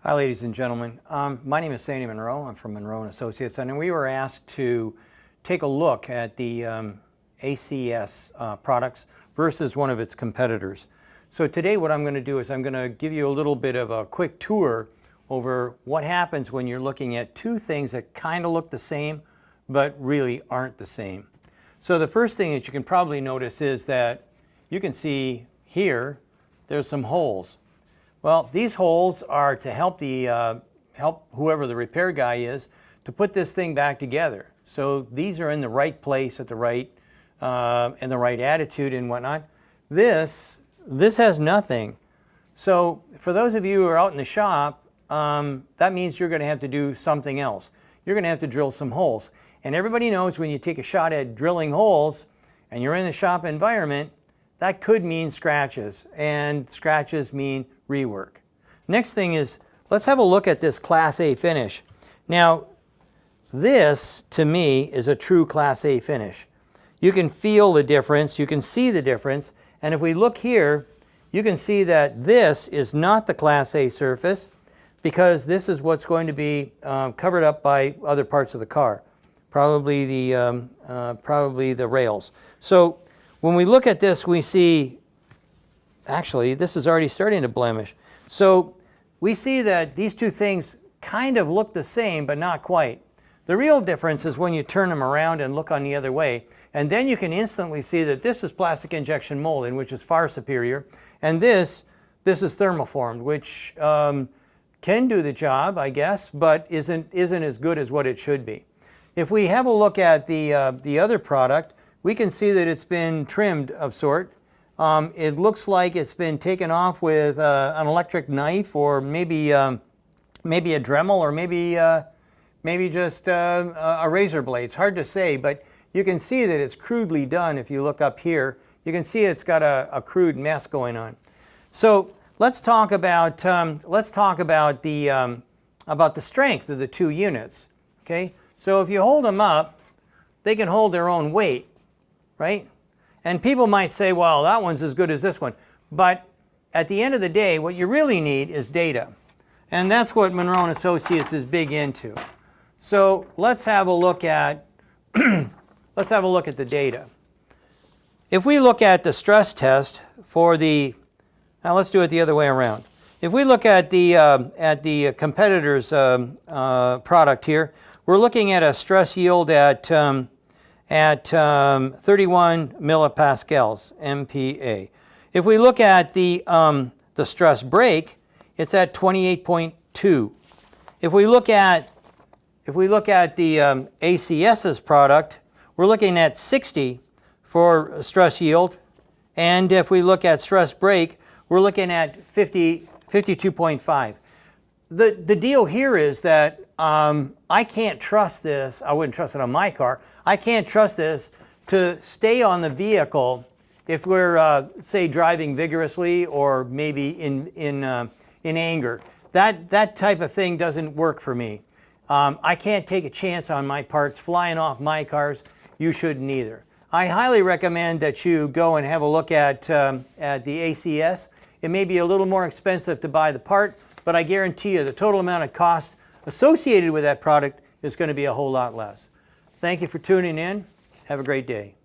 Hi, ladies and gentlemen. My name is Sandy Munro. I'm from Munro Associates, and we were asked to take a look at the ACS products versus one of its competitors. So today what I'm going to do is I'm going to give you a little bit of a quick tour over what happens when you're looking at two things that kind of look the same but really aren't the same. So the first thing that you can probably notice is that you can see here there's some holes. Well, these holes are to help help whoever the repair guy is to put this thing back together. So these are in the right place at the right and the right attitude and whatnot. This has nothing. So for those of you who are out in the shop, that means you're going to have to do something else. You're going to have to drill some holes. And everybody knows when you take a shot at drilling holes and you're in the shop environment, that could mean scratches, and scratches mean rework. Next thing is, let's have a look at this Class A finish. Now, this, to me, is a true Class A finish. You can feel the difference, you can see the difference, and if we look here, you can see that this is not the Class A surface because this is what's going to be covered up by other parts of the car, probably the rails. So when we look at this, we see, actually, this is already starting to blemish. So we see that these two things kind of look the same, but not quite. The real difference is when you turn them around and look on the other way, and then you can instantly see that this is plastic injection molding, which is far superior, and this is thermoformed, which can do the job, I guess, but isn't as good as what it should be. If we have a look at the other product, we can see that it's been trimmed of sort. It looks like it's been taken off with an electric knife, or maybe a Dremel, or maybe just a razor blade. It's hard to say, but you can see that it's crudely done. If you look up here, you can see it's got a crude mess going on. So let's talk about the strength of the two units. Okay, so if you hold them up, they can hold their own weight, right? And people might say, well, that one's as good as this one. But at the end of the day, what you really need is data. And that's what Munro Associates is big into. So let's have a look at the data. If we look at the stress test for the, now let's do it the other way around. If we look at the competitor's product here, we're looking at a stress yield at 31 millipascals, MPa. If we look at the stress brake, it's at 28.2. If we look at the ACS's product, we're looking at 60 for stress yield, and if we look at stress brake, we're looking at 52.5. The deal here is that I can't trust this. I wouldn't trust it on my car. I can't trust this to stay on the vehicle if we're, say, driving vigorously or maybe in anger. That type of thing doesn't work for me. I can't take a chance on my parts flying off my cars. You shouldn't either. I highly recommend that you go and have a look at the ACS. It may be a little more expensive to buy the part, but I guarantee you the total amount of cost associated with that product is going to be a whole lot less. Thank you for tuning in. Have a great day.